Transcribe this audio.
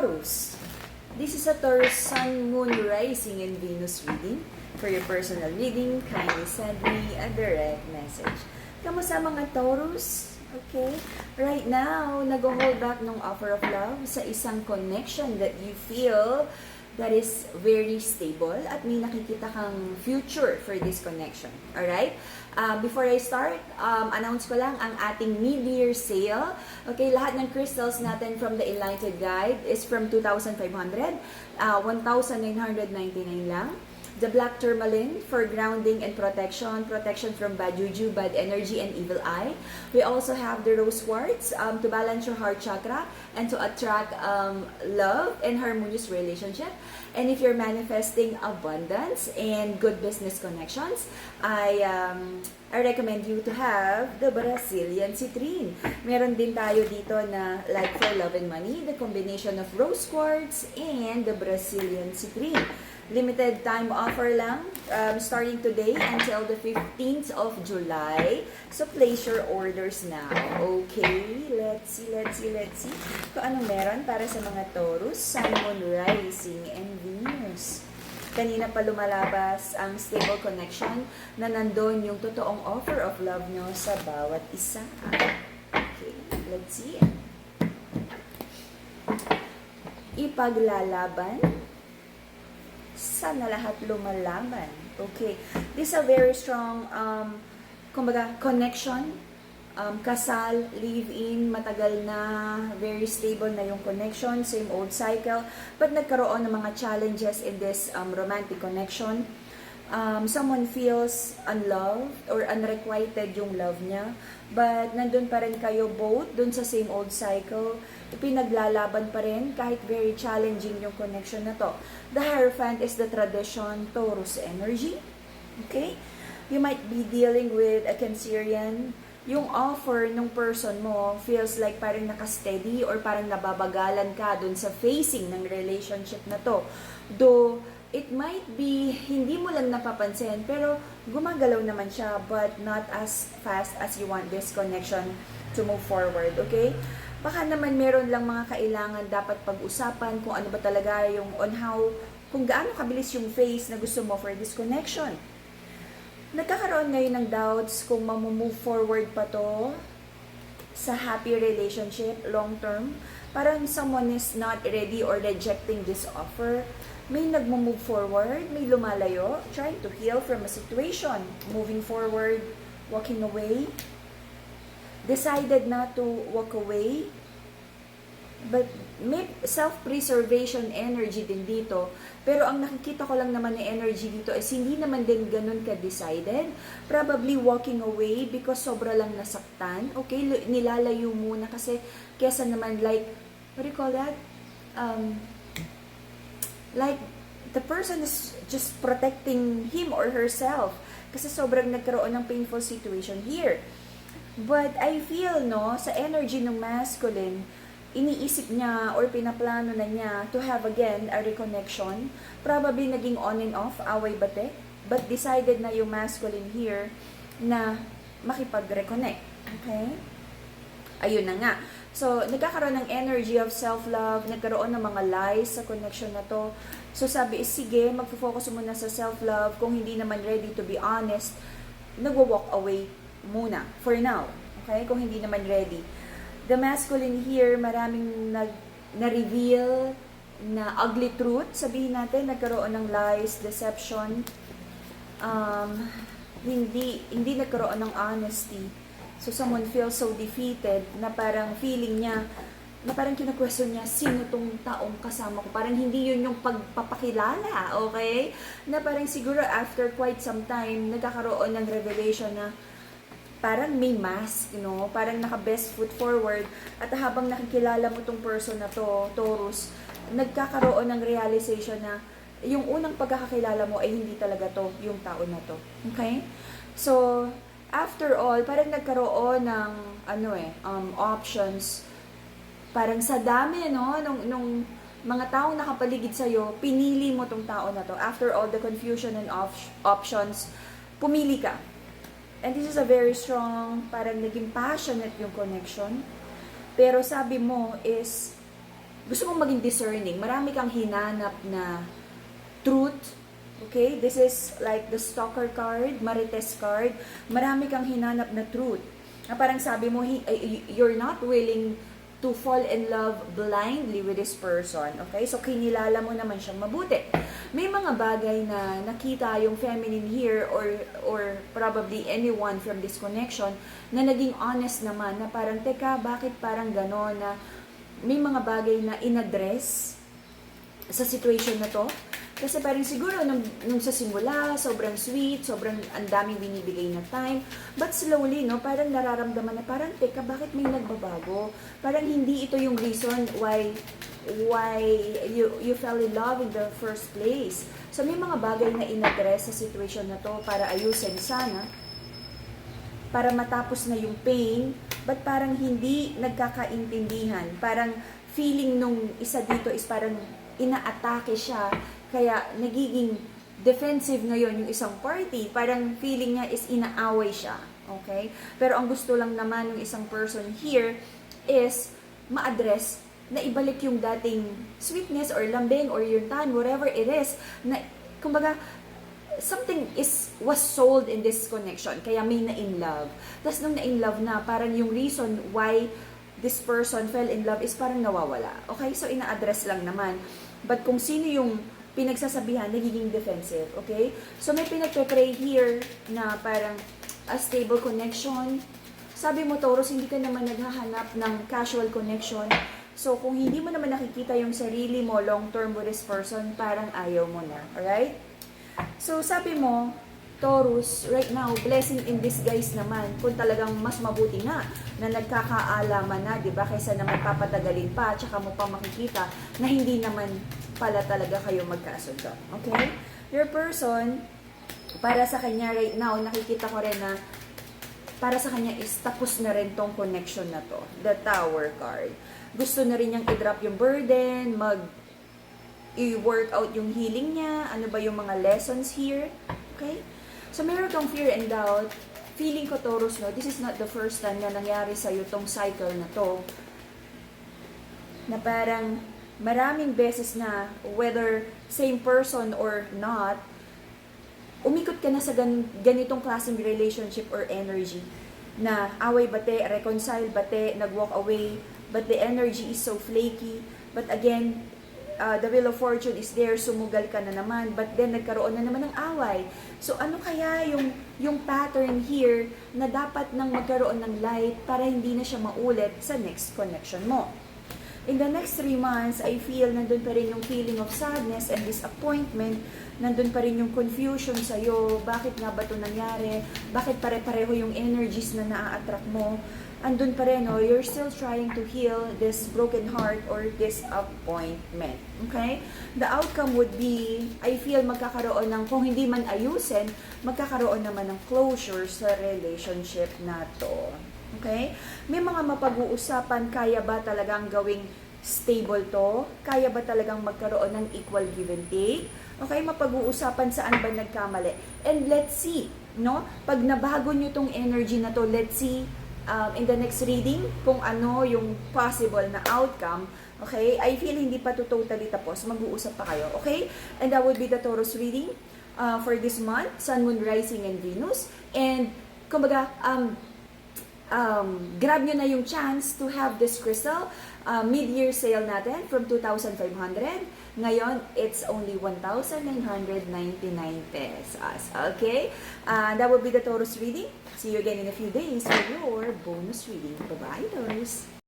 Taurus. This is a Taurus Sun, Moon, Rising, and Venus reading. For your personal reading, kindly send me a direct message. Kamusta mga Taurus? Okay? Right now, nag-hold back ng offer of love sa isang connection that you feel that is very stable at may nakikita kang future for this connection. Alright? Before I start, announce ko lang ang ating mid-year sale. Okay, lahat ng crystals natin from the Enlightened Guide is from 2,500, 1,999 lang. The black tourmaline for grounding and protection from bad juju, bad energy, and evil eye. We also have the rose quartz to balance your heart chakra and to attract love and harmonious relationship. And if you're manifesting abundance and good business connections, I recommend you to have the Brazilian citrine. Meron din tayo dito na like for love and money, the combination of rose quartz and the Brazilian citrine. Limited time offer lang, starting today until the 15th of July. So, place your orders now. Okay, let's see. Kung anong meron para sa mga Taurus, Sun, Moon, Rising, and Venus. Kanina pa lumalabas ang stable connection na nandun yung totoong offer of love nyo sa bawat isa. Okay, let's see. Ipaglalaban, sana lahat lumalaban. Okay. This is a very strong, kumbaga, connection. Kasal, live-in, matagal na, very stable na yung connection, same old cycle. But nagkaroon ng mga challenges in this romantic connection. Someone feels unloved or unrequited yung love niya. But nandun pa rin kayo both, dun sa same old cycle. Pinaglalaban pa rin kahit very challenging yung connection na to. The Hierophant is the tradition Taurus energy. Okay? You might be dealing with a Cancerian. Yung offer ng person mo feels like parang nakasteady or parang nababagalan ka dun sa facing ng relationship na to. Though, it might be hindi mo lang napapansin pero gumagalaw naman siya but not as fast as you want this connection to move forward. Okay? Baka naman meron lang mga kailangan dapat pag-usapan kung ano ba talaga yung kung gaano kabilis yung phase na gusto mo for this connection. Nagkakaroon ngayon ng doubts kung mamove forward pa to sa happy relationship long term. Parang someone is not ready or rejecting this offer. May nagmo-move forward, may lumalayo, trying to heal from a situation, moving forward, walking away. Decided not to walk away, but may self-preservation energy din dito. Pero ang nakikita ko lang naman na energy dito is hindi naman din ganun ka-decided. Probably walking away because sobra lang nasaktan. Okay, nilalayo muna kasi kesa naman like, what do you call that? Like, the person is just protecting him or herself kasi sobrang nagkaroon ng painful situation here. But I feel, sa energy ng masculine, iniisip niya or pinaplano na niya to have again a reconnection. Probably naging on and off, away bate, but decided na yung masculine here na makipag-reconnect. Okay? Ayun na nga. So, nagkakaroon ng energy of self-love, nagkaroon ng mga lies sa connection na to. So, sabi is, sige, magfo-focus muna sa self-love. Kung hindi naman ready to be honest, nagwo-walk away muna, for now. Okay? Kung hindi naman ready. The masculine here, maraming na-reveal na ugly truth. Sabihin natin, nagkaroon ng lies, deception. Hindi nagkaroon ng honesty. So, someone feels so defeated na parang feeling niya, na parang kina-question niya, sino tong taong kasama ko? Parang hindi yun yung pagpapakilala, okay? Na parang siguro after quite some time, nagkakaroon ng revelation na parang may mask, parang naka-best foot forward. At habang nakikilala mo tong person na to, Taurus, nagkakaroon ng realization na yung unang pagkakakilala mo ay hindi talaga to, yung tao na to. Okay? So, after all, parang nagkaroon ng options. Parang sa dami nung mga taong nakapaligid sa'yo, pinili mo tong tao na to. After all the confusion and options, pumili ka. And this is a very strong, parang naging passionate yung connection. Pero sabi mo is, gusto mong maging discerning. Marami kang hinanap na truth. Okay? This is like the stalker card, Marites card. Marami kang hinanap na truth. Na parang sabi mo, you're not willing to fall in love blindly with this person. Okay? So, kinilala mo naman siyang mabuti. May mga bagay na nakita yung feminine here or probably anyone from this connection na naging honest naman na parang, teka, bakit parang gano'n na may mga bagay na inaddress sa situation na to? Kasi parang siguro nung sa simula, sobrang sweet, sobrang ang daming binibigay na time. But slowly, no, parang nararamdaman na parang, teka, bakit may nagbabago? Parang hindi ito yung reason why you fell in love in the first place. So may mga bagay na inaddress sa situation na to para ayusin sana, para matapos na yung pain, but parang hindi nagkakaintindihan. Parang feeling nung isa dito is parang inaatake siya, kaya nagiging defensive ngayon yung isang party. Parang feeling niya is inaaway siya. Okay? Pero ang gusto lang naman ng isang person here is ma-address na ibalik yung dating sweetness or lambing or yung tan, whatever it is, na kumbaga something was sold in this connection, kaya may na-in love. Tapos nung na-in love na, parang yung reason why this person fell in love is parang nawawala. Okay? So, ina-address lang naman. But kung sino yung pinagsasabihan, nagiging defensive. Okay? So, may pinagpe-pray here na parang a stable connection. Sabi mo, Taurus, hindi ka naman naghahanap ng casual connection. So, kung hindi mo naman nakikita yung sarili mo long-term with this person, parang ayaw mo na. Alright? So, sabi mo, Taurus, right now, blessing in disguise naman, kung talagang mas mabuti na nagkakaalaman na, di ba, kaysa naman papatagalin pa, tsaka mo pa makikita na hindi naman pala talaga kayo magkasundo. Okay? Your person, para sa kanya right now, nakikita ko rin na para sa kanya is tapos na rin tong connection na to. The Tower card. Gusto na rin niyang i-drop yung burden, i-work out yung healing niya, ano ba yung mga lessons here. Okay? So, meron kang fear and doubt. Feeling ko, Taurus, no, this is not the first time na nangyari sa'yo tong cycle na to. Na parang maraming beses na, whether same person or not, umikot ka na sa ganitong klaseng relationship or energy. Na away bate, reconcile bate, nag-walk away, but the energy is so flaky. But again, the wheel of fortune is there, sumugal ka na naman, but then nagkaroon na naman ng away. So ano kaya yung pattern here na dapat nang magkaroon ng light para hindi na siya maulit sa next connection mo? In the next 3 months, I feel nandun pa rin yung feeling of sadness and disappointment, nandun pa rin yung confusion sa'yo, bakit nga ba ito nangyari, bakit pare-pareho yung energies na naa-attract mo, andun pa rin, no? You're still trying to heal this broken heart or disappointment. Okay? The outcome would be, I feel magkakaroon ng, kung hindi man ayusin, magkakaroon naman ng closure sa relationship na to. Okay? May mga mapag-uusapan, kaya ba talagang gawing stable to? Kaya ba talagang magkaroon ng equal give and take? Okay? Mapag-uusapan saan ba nagkamali? And let's see, no? Pag nabago nyo tong energy na to, let's see in the next reading kung ano yung possible na outcome. Okay? I feel hindi pa to totally tapos. Mag-uusap pa kayo. Okay? And that would be the Taurus reading for this month. Sun, Moon, Rising, and Venus. And, kumbaga, grab nyo na yung chance to have this crystal. Mid-year sale natin from 2,500. Ngayon, it's only 1,999 pesos. Okay? That will be the Taurus reading. See you again in a few days for your bonus reading. Bye-bye, Taurus.